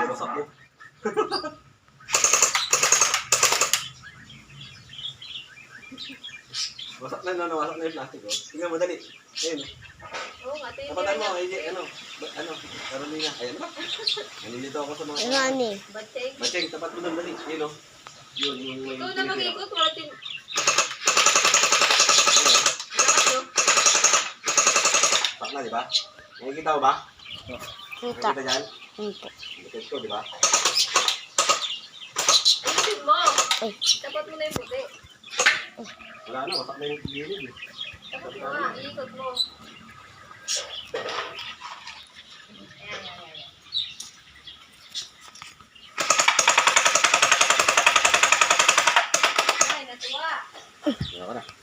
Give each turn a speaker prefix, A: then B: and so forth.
A: Wasak mo. Wasak na, nawasak na yung plastic, oh. Tingnan mo, dali. Ayun.
B: Oo nga, tingin
A: Tapatan mo,
B: niya.
A: Carolina. Ayan ba? Nandito ako sa mga...
C: Nani?
B: Batseng.
A: Bacheng, tapat mo doon, dali. Ayun, oh. Yun, yung...
B: Ikaw na mag-ikot, wala tin... Lakas yun.
A: Pak na, di ba? Nakikita mo ba?
C: Kita.
A: Nakikita dyan?
C: Hindi.
A: Nakikita ko, di ba?
B: Ilutin mo.
C: Ay.
B: Tapat mo na yung puti.
A: Wala na, wasak na yung gilid, eh.
B: Tapat mo nga, iikot mo. Ayan, ayan, ayan. Ay, natuwa.
A: Wala ka na.